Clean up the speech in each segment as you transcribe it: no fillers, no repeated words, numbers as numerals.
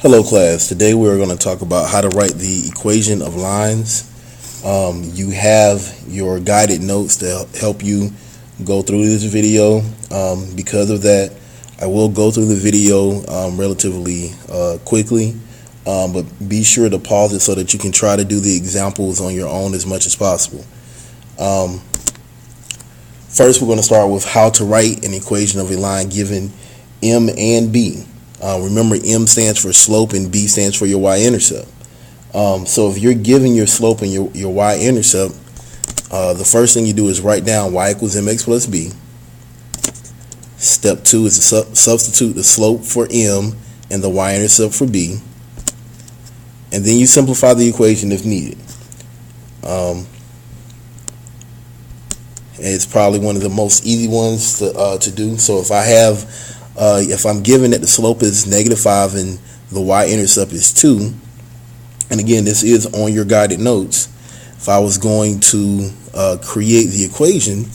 Hello class, today we're going to talk about how to write the equation of lines. You have your guided notes to help you go through this video. Because of that, I will go through the video relatively quickly, but be sure to pause it so that you can try to do the examples on your own as much as possible. First, we're going to start with how to write an equation of a line given M and B. Remember, M stands for slope and B stands for your y-intercept. So if you're given your slope and your y-intercept, the first thing you do is write down y equals mx plus b. Step 2 is to substitute the slope for M and the y-intercept for b. And then you simplify the equation if needed. It's probably one of the most easy ones to do. So if I'm given that the slope is -5 and the y-intercept is 2, and again, this is on your guided notes, if I was going to create the equation,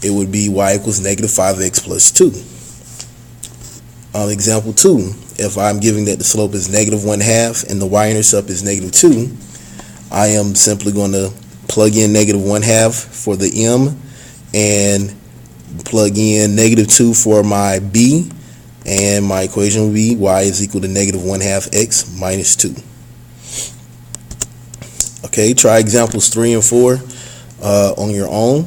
it would be y equals -5x plus 2. Example 2, if I'm giving that the slope is -1/2 and the y-intercept is -2, I am simply going to plug in -1/2 for the m and plug in -2 for my b, and my equation will be y is equal to -1/2 x minus 2. Okay, try examples 3 and 4 on your own.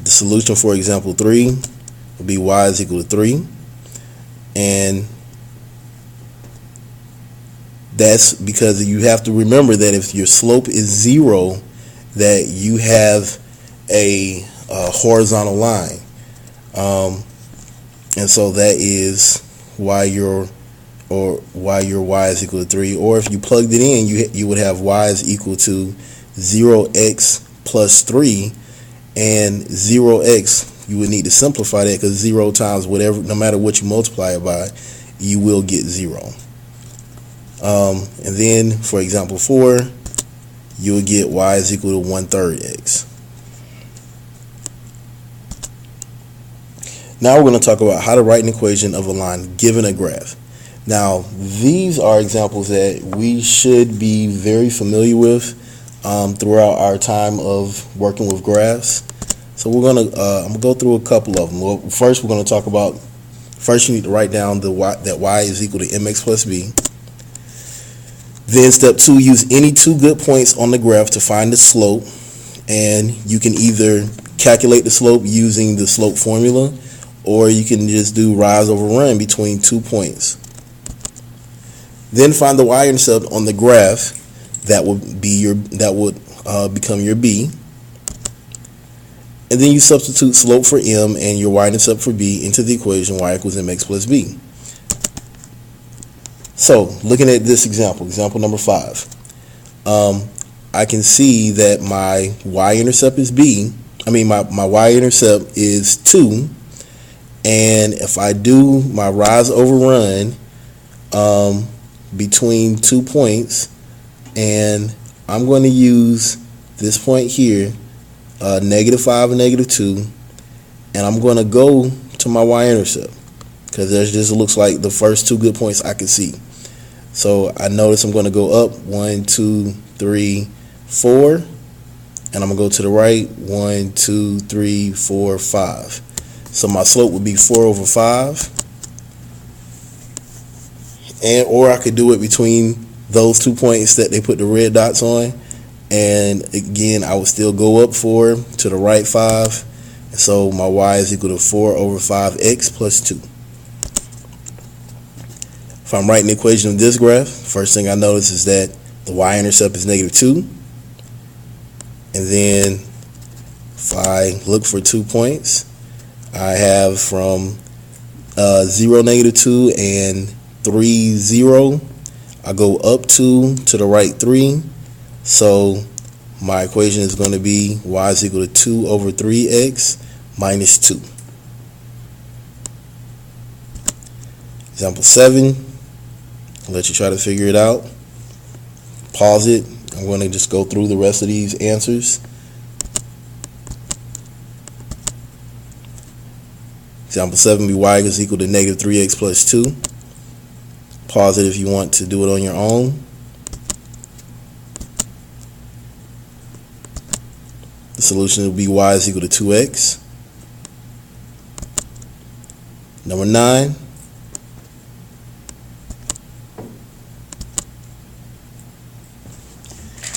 The solution for example 3 will be y is equal to 3, and that's because you have to remember that if your slope is 0, that you have a horizontal line, and so that is why your y is equal to 3. Or if you plugged it in, you would have y is equal to 0x plus 3, and 0x, you would need to simplify that because 0 times whatever, no matter what you multiply it by, you will get 0. And then for example 4, you will get y is equal to 1/3 x. Now we're going to talk about how to write an equation of a line given a graph. Now these are examples that we should be very familiar with throughout our time of working with graphs. So we're going to I'm going to go through a couple of them. Well, first we're going to talk about, first you need to write down that y is equal to mx plus b. Then step 2, use any two good points on the graph to find the slope, and you can either calculate the slope using the slope formula, or you can just do rise over run between 2 points. Then find the y-intercept on the graph that would become your b, and then you substitute slope for m and your y-intercept for b into the equation y equals mx plus b. So looking at this example number 5, I can see that my y-intercept is b. My y-intercept is 2, and if I do my rise over run between 2 points, and I'm going to use this point here, -5 and -2, and I'm going to go to my y-intercept because there's just looks like the first 2 good points I can see. So I notice I'm going to go up 1, 2, 3, 4, and I'm going to go to the right 1, 2, 3, 4, 5. So my slope would be 4/5, or I could do it between those 2 points that they put the red dots on, and again I would still go up 4 to the right 5, so my y is equal to 4/5x plus 2. If I'm writing the equation of this graph, first thing I notice is that the y-intercept is -2, and then if I look for 2 points, I have from 0, -2, and 3, 0. I go up 2 to the right 3, so my equation is going to be y is equal to 2/3x minus 2. Example 7, I'll let you try to figure it out. Pause it. I'm going to just go through the rest of these answers. Example 7 be y is equal to negative 3x plus 2. Pause it if you want to do it on your own. The solution will be y is equal to 2x. Number 9.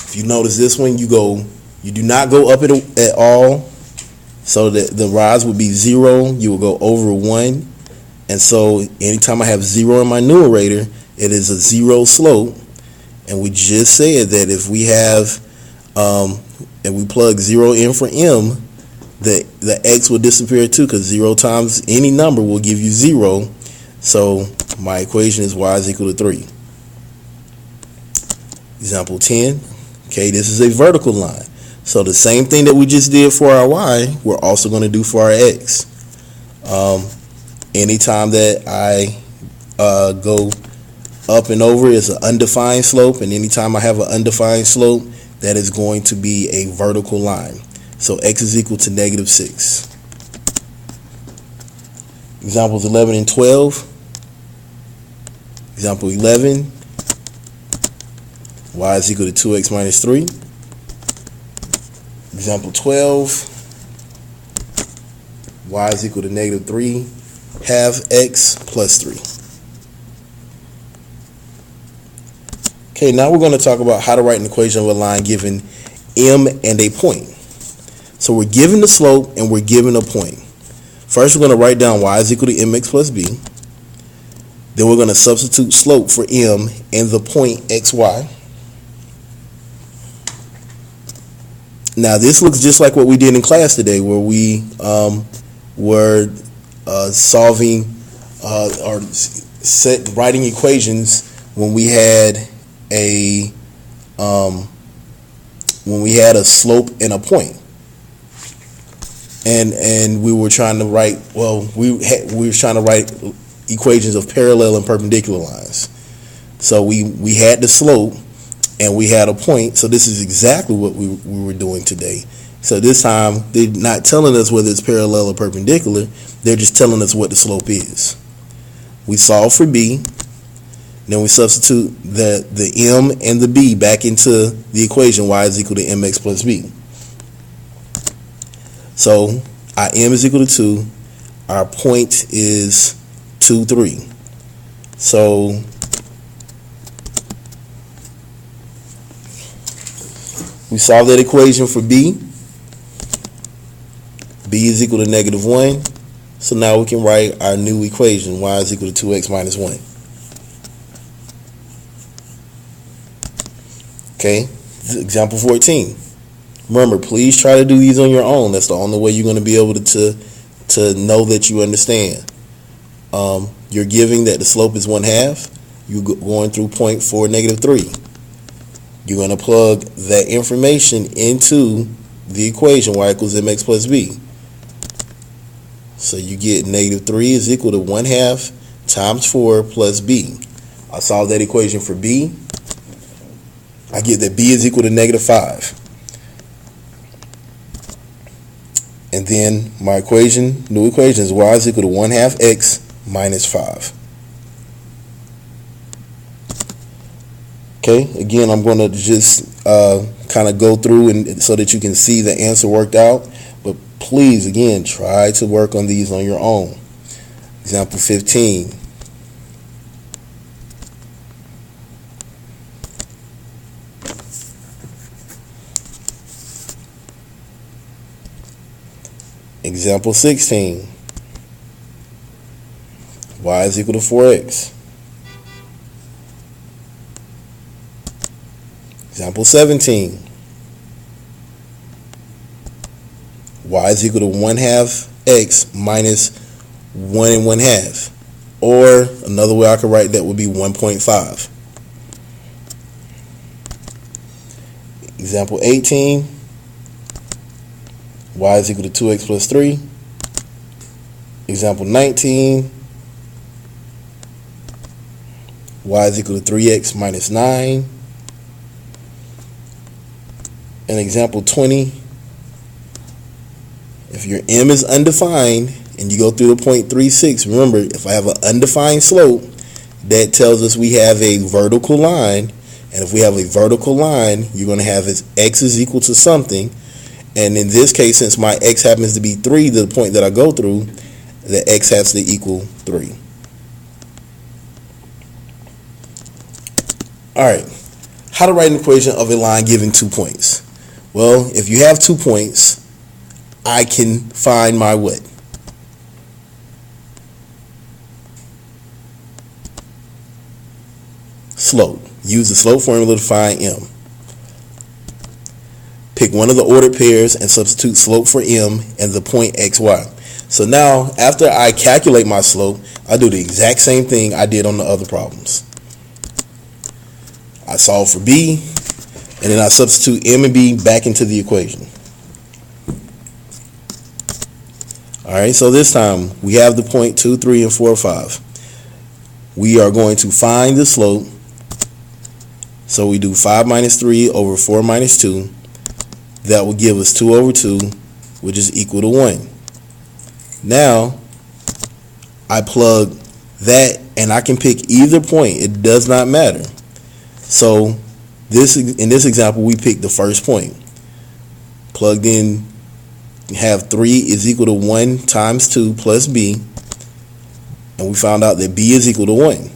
If you notice this one, you do not go up at all. So the rise would be 0. You will go over 1. And so anytime I have 0 in my numerator, it is a 0 slope. And we just said that if we have, and we plug 0 in for m, the x will disappear too, because 0 times any number will give you 0. So my equation is y is equal to 3. Example 10. Okay, this is a vertical line. So the same thing that we just did for our y, we're also going to do for our x. Anytime that I go up and over, it's an undefined slope, and anytime I have an undefined slope, that is going to be a vertical line. So x is equal to negative 6. Examples 11 and 12. Example 11, y is equal to 2x minus 3. Example 12, y is equal to negative 3 half x plus 3. Okay, now we're going to talk about how to write an equation of a line given m and a point. So we're given the slope and we're given a point. First, we're going to write down y is equal to mx plus b. Then we're going to substitute slope for m and the point xy. Now this looks just like what we did in class today, where we were solving or writing equations when we had a slope and a point, and we were trying to write we were trying to write equations of parallel and perpendicular lines. So we had the slope and we had a point. So this is exactly what we were doing today. So this time they're not telling us whether it's parallel or perpendicular. They're just telling us what the slope is. We solve for b. Then we substitute the m and the b back into the equation y is equal to mx plus b. So our m is equal to 2. Our point is 2, 3. So we solve that equation for b. B is equal to negative 1. So now we can write our new equation, y is equal to 2x minus 1. Okay, example 14. Remember, please try to do these on your own. That's the only way you're going to be able to know that you understand. You're giving that the slope is 1/2. You're going through point 4, negative 3. You're going to plug that information into the equation y equals mx plus b. So you get negative 3 is equal to 1/2 times 4 plus b. I solve that equation for b. I get that b is equal to negative 5. And then my equation, new equation, is y is equal to 1/2 x minus 5. Okay, again, I'm going to just kind of go through and so that you can see the answer worked out. But please, again, try to work on these on your own. Example 15. Example 16. Y is equal to 4x. Example 17. Y is equal to 1/2 x minus 1 1/2. Or another way I could write that would be 1.5. Example 18. Y is equal to 2x plus 3. Example 19. Y is equal to 3x minus 9. And example 20. If your m is undefined and you go through the point 36, remember, if I have an undefined slope, that tells us we have a vertical line. And if we have a vertical line, you're going to have x is equal to something. And in this case, since my x happens to be 3, the point that I go through, the x has to equal 3. All right. How to write an equation of a line given 2 points? Well, if you have 2 points, I can find my what? Slope. Use the slope formula to find m. Pick one of the ordered pairs and substitute slope for m and the point xy. So now, after I calculate my slope, I do the exact same thing I did on the other problems. I solve for b, and then I substitute m and b back into the equation. Alright, so this time we have the point 2, 3, and 4, 5. We are going to find the slope. So we do 5 minus 3 over 4 minus 2. That will give us 2 over 2, which is equal to 1. Now, I plug that, and I can pick either point. It does not matter. So in this example, we picked the first point. Plugged in, have 3 is equal to 1 times 2 plus b. And we found out that b is equal to 1.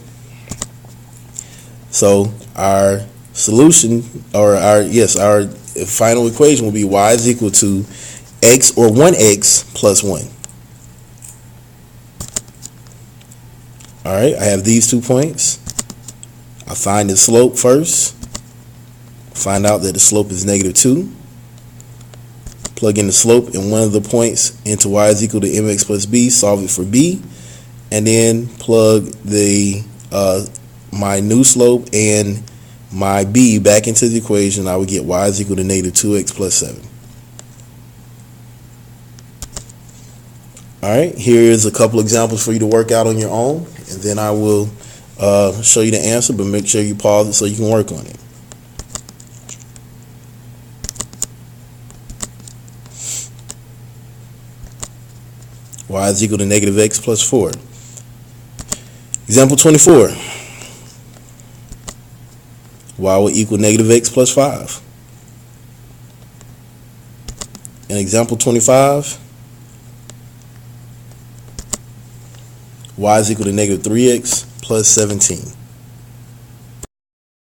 So our solution, or our final equation will be y is equal to x, or 1x plus 1. Alright, I have these 2 points. I find the slope first. Find out that the slope is negative 2. Plug in the slope in one of the points into y is equal to mx plus b. Solve it for b. And then plug the my new slope and my b back into the equation. I would get y is equal to negative 2x plus 7. Alright, here is a couple examples for you to work out on your own, and then I will show you the answer, but make sure you pause it so you can work on it. Y is equal to negative x plus 4. Example 24. Y will equal negative x plus 5. In example 25, y is equal to negative 3x plus 17.